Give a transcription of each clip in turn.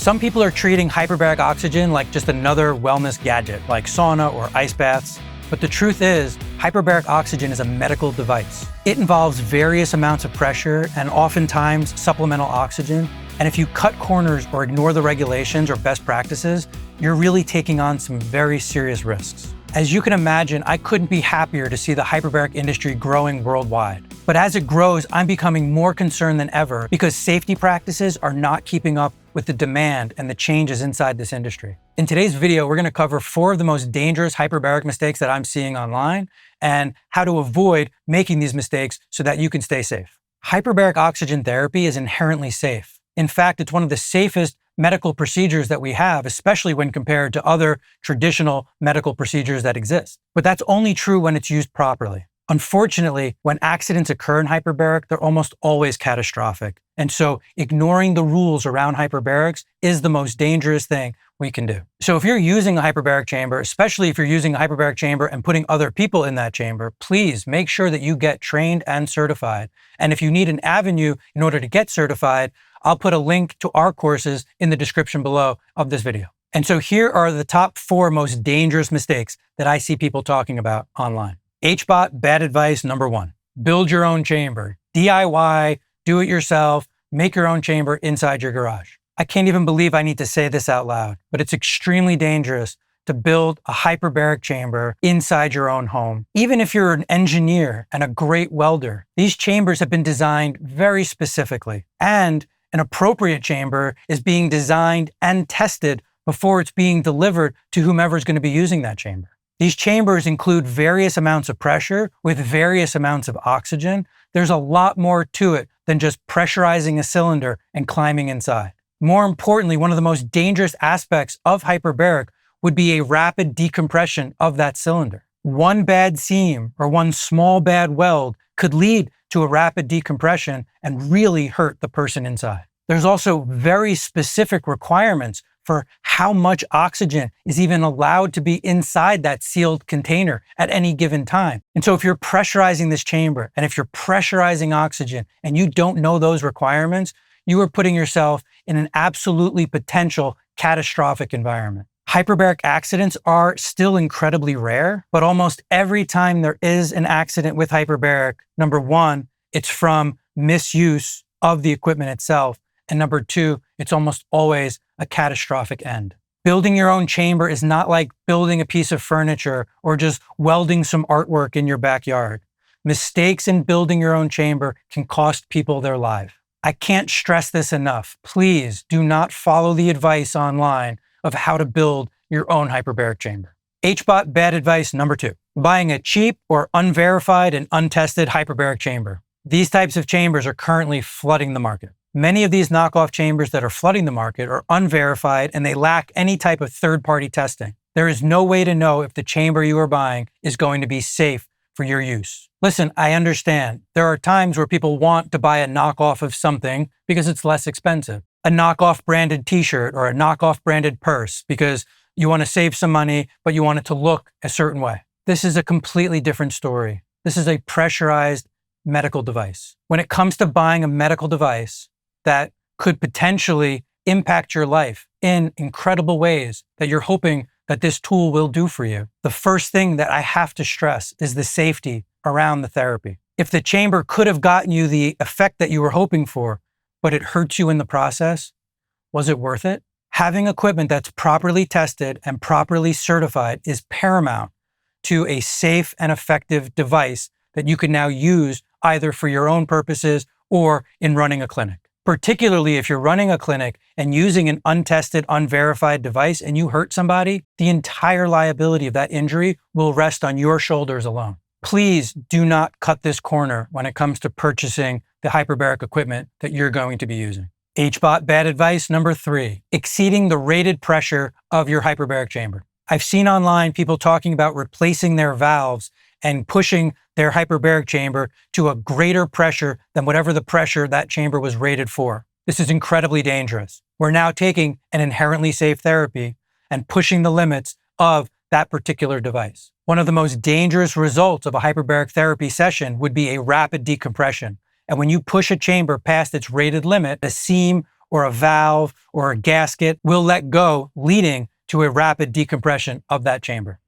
Some people are treating hyperbaric oxygen like just another wellness gadget, like sauna or ice baths. But the truth is, hyperbaric oxygen is a medical device. It involves various amounts of pressure and oftentimes supplemental oxygen. And if you cut corners or ignore the regulations or best practices, you're really taking on some very serious risks. As you can imagine, I couldn't be happier to see the hyperbaric industry growing worldwide. But as it grows, I'm becoming more concerned than ever because safety practices are not keeping up with the demand and the changes inside this industry. In today's video, we're going to cover 4 of the most dangerous hyperbaric mistakes that I'm seeing online and how to avoid making these mistakes so that you can stay safe. Hyperbaric oxygen therapy is inherently safe. In fact, it's one of the safest medical procedures that we have, especially when compared to other traditional medical procedures that exist. But that's only true when it's used properly. Unfortunately, when accidents occur in hyperbaric, they're almost always catastrophic. And so ignoring the rules around hyperbarics is the most dangerous thing we can do. So if you're using a hyperbaric chamber, especially if you're using a hyperbaric chamber and putting other people in that chamber, please make sure that you get trained and certified. And if you need an avenue in order to get certified, I'll put a link to our courses in the description below of this video. And so here are the top 4 most dangerous mistakes that I see people talking about online. HBOT bad advice number 1, build your own chamber. DIY, do it yourself, make your own chamber inside your garage. I can't even believe I need to say this out loud, but it's extremely dangerous to build a hyperbaric chamber inside your own home. Even if you're an engineer and a great welder, these chambers have been designed very specifically, and an appropriate chamber is being designed and tested before it's being delivered to whomever is going to be using that chamber. These chambers include various amounts of pressure with various amounts of oxygen. There's a lot more to it than just pressurizing a cylinder and climbing inside. More importantly, one of the most dangerous aspects of hyperbaric would be a rapid decompression of that cylinder. One bad seam or one small bad weld could lead to a rapid decompression and really hurt the person inside. There's also very specific requirements for how much oxygen is even allowed to be inside that sealed container at any given time. And so if you're pressurizing this chamber and if you're pressurizing oxygen and you don't know those requirements, you are putting yourself in an absolutely potential catastrophic environment. Hyperbaric accidents are still incredibly rare, but almost every time there is an accident with hyperbaric, number 1, it's from misuse of the equipment itself. And number 2, it's almost always a catastrophic end. Building your own chamber is not like building a piece of furniture or just welding some artwork in your backyard. Mistakes in building your own chamber can cost people their life. I can't stress this enough. Please do not follow the advice online of how to build your own hyperbaric chamber. HBOT bad advice number 2, buying a cheap or unverified and untested hyperbaric chamber. These types of chambers are currently flooding the market. Many of these knockoff chambers that are flooding the market are unverified and they lack any type of third-party testing. There is no way to know if the chamber you are buying is going to be safe for your use. Listen, I understand. There are times where people want to buy a knockoff of something because it's less expensive. A knockoff branded t-shirt or a knockoff branded purse because you want to save some money, but you want it to look a certain way. This is a completely different story. This is a pressurized medical device. When it comes to buying a medical device that could potentially impact your life in incredible ways that you're hoping that this tool will do for you, the first thing that I have to stress is the safety around the therapy. If the chamber could have gotten you the effect that you were hoping for, but it hurts you in the process, was it worth it? Having equipment that's properly tested and properly certified is paramount to a safe and effective device that you can now use either for your own purposes or in running a clinic. Particularly if you're running a clinic and using an untested, unverified device and you hurt somebody, the entire liability of that injury will rest on your shoulders alone. Please do not cut this corner when it comes to purchasing the hyperbaric equipment that you're going to be using. HBOT bad advice number 3, exceeding the rated pressure of your hyperbaric chamber. I've seen online people talking about replacing their valves and pushing their hyperbaric chamber to a greater pressure than whatever the pressure that chamber was rated for. This is incredibly dangerous. We're now taking an inherently safe therapy and pushing the limits of that particular device. One of the most dangerous results of a hyperbaric therapy session would be a rapid decompression. And when you push a chamber past its rated limit, a seam or a valve or a gasket will let go, leading to a rapid decompression of that chamber.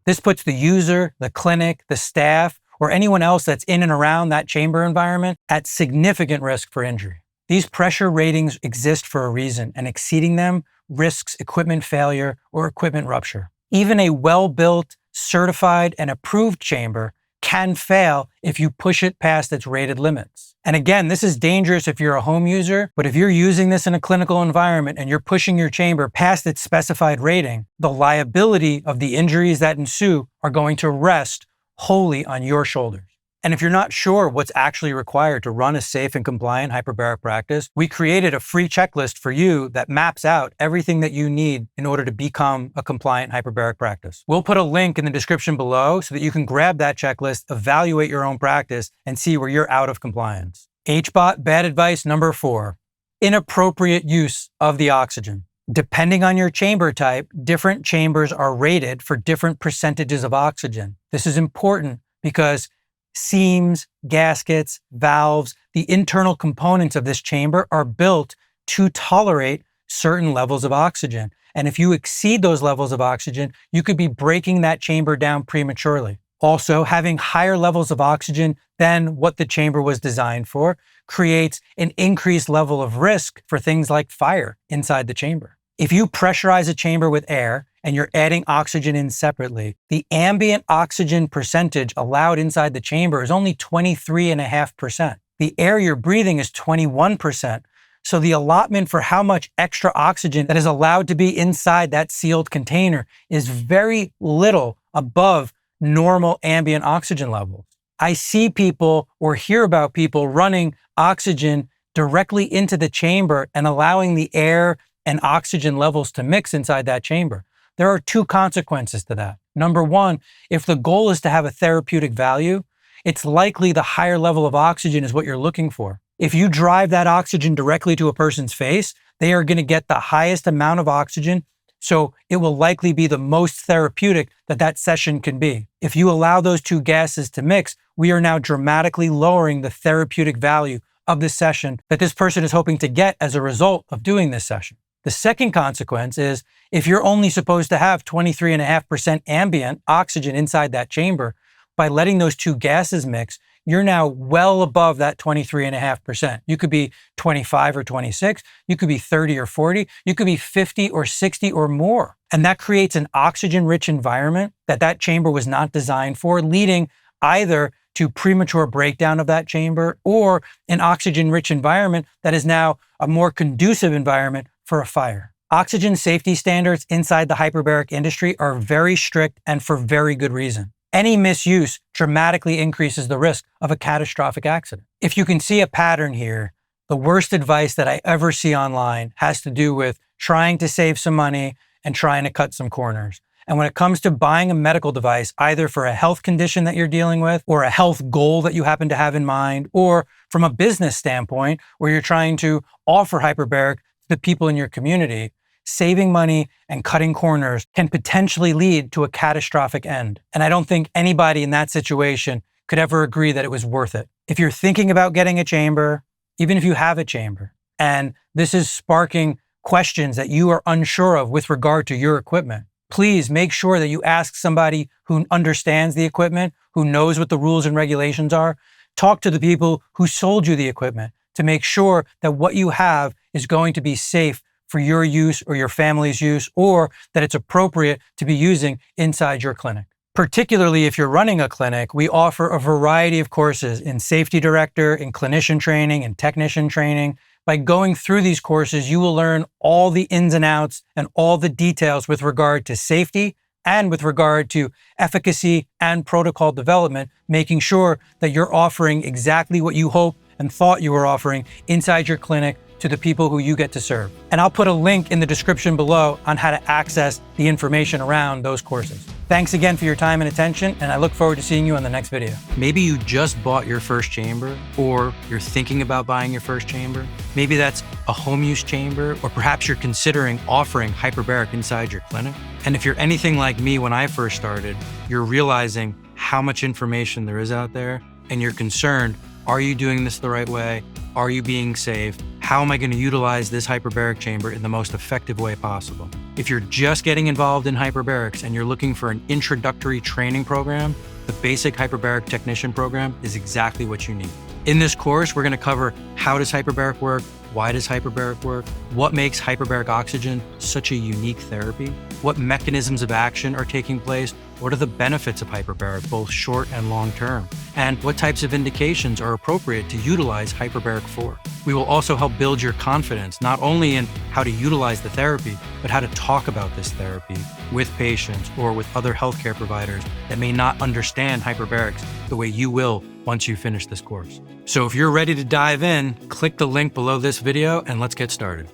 This puts the user, the clinic, the staff, or anyone else that's in and around that chamber environment at significant risk for injury. These pressure ratings exist for a reason, and exceeding them risks equipment failure or equipment rupture. Even a well-built, certified, and approved chamber can fail if you push it past its rated limits. And again, this is dangerous if you're a home user, but if you're using this in a clinical environment and you're pushing your chamber past its specified rating, the liability of the injuries that ensue are going to rest wholly on your shoulders. And if you're not sure what's actually required to run a safe and compliant hyperbaric practice, we created a free checklist for you that maps out everything that you need in order to become a compliant hyperbaric practice. We'll put a link in the description below so that you can grab that checklist, evaluate your own practice, and see where you're out of compliance. HBOT bad advice number 4, inappropriate use of the oxygen. Depending on your chamber type, different chambers are rated for different percentages of oxygen. This is important because seams, gaskets, valves, the internal components of this chamber are built to tolerate certain levels of oxygen. And if you exceed those levels of oxygen, you could be breaking that chamber down prematurely. Also, having higher levels of oxygen than what the chamber was designed for creates an increased level of risk for things like fire inside the chamber. If you pressurize a chamber with air and you're adding oxygen in separately, the ambient oxygen percentage allowed inside the chamber is only 23.5%. The air you're breathing is 21%. So the allotment for how much extra oxygen that is allowed to be inside that sealed container is very little above normal ambient oxygen levels. I see people or hear about people running oxygen directly into the chamber and allowing the air and oxygen levels to mix inside that chamber. There are 2 consequences to that. Number 1, if the goal is to have a therapeutic value, it's likely the higher level of oxygen is what you're looking for. If you drive that oxygen directly to a person's face, they are going to get the highest amount of oxygen, so it will likely be the most therapeutic that session can be. If you allow those 2 gases to mix, we are now dramatically lowering the therapeutic value of the session that this person is hoping to get as a result of doing this session. The second consequence is if you're only supposed to have 23.5% ambient oxygen inside that chamber, by letting those 2 gases mix, you're now well above that 23.5%. You could be 25 or 26, you could be 30 or 40, you could be 50 or 60 or more. And that creates an oxygen-rich environment that chamber was not designed for, leading either to premature breakdown of that chamber or an oxygen-rich environment that is now a more conducive environment for a fire. Oxygen safety standards inside the hyperbaric industry are very strict and for very good reason. Any misuse dramatically increases the risk of a catastrophic accident. If you can see a pattern here, the worst advice that I ever see online has to do with trying to save some money and trying to cut some corners. And when it comes to buying a medical device, either for a health condition that you're dealing with, or a health goal that you happen to have in mind, or from a business standpoint where you're trying to offer hyperbaric to the people in your community, saving money and cutting corners can potentially lead to a catastrophic end. And I don't think anybody in that situation could ever agree that it was worth it. If you're thinking about getting a chamber, even if you have a chamber, and this is sparking questions that you are unsure of with regard to your equipment, please make sure that you ask somebody who understands the equipment, who knows what the rules and regulations are. Talk to the people who sold you the equipment to make sure that what you have is going to be safe for your use or your family's use, or that it's appropriate to be using inside your clinic. Particularly if you're running a clinic, we offer a variety of courses in safety director, in clinician training, and technician training. By going through these courses, you will learn all the ins and outs and all the details with regard to safety and with regard to efficacy and protocol development, making sure that you're offering exactly what you hope and thought you were offering inside your clinic to the people who you get to serve. And I'll put a link in the description below on how to access the information around those courses. Thanks again for your time and attention, and I look forward to seeing you on the next video. Maybe you just bought your first chamber, or you're thinking about buying your first chamber. Maybe that's a home use chamber, or perhaps you're considering offering hyperbaric inside your clinic. And if you're anything like me when I first started, you're realizing how much information there is out there, and you're concerned, are you doing this the right way? Are you being safe? How am I going to utilize this hyperbaric chamber in the most effective way possible? If you're just getting involved in hyperbarics and you're looking for an introductory training program, the Basic Hyperbaric Technician program is exactly what you need. In this course, we're going to cover how does hyperbaric work, why does hyperbaric work, what makes hyperbaric oxygen such a unique therapy, what mechanisms of action are taking place, what are the benefits of hyperbaric, both short and long term, and what types of indications are appropriate to utilize hyperbaric for. We will also help build your confidence, not only in how to utilize the therapy, but how to talk about this therapy with patients or with other healthcare providers that may not understand hyperbarics the way you will once you finish this course. So if you're ready to dive in, click the link below this video and let's get started.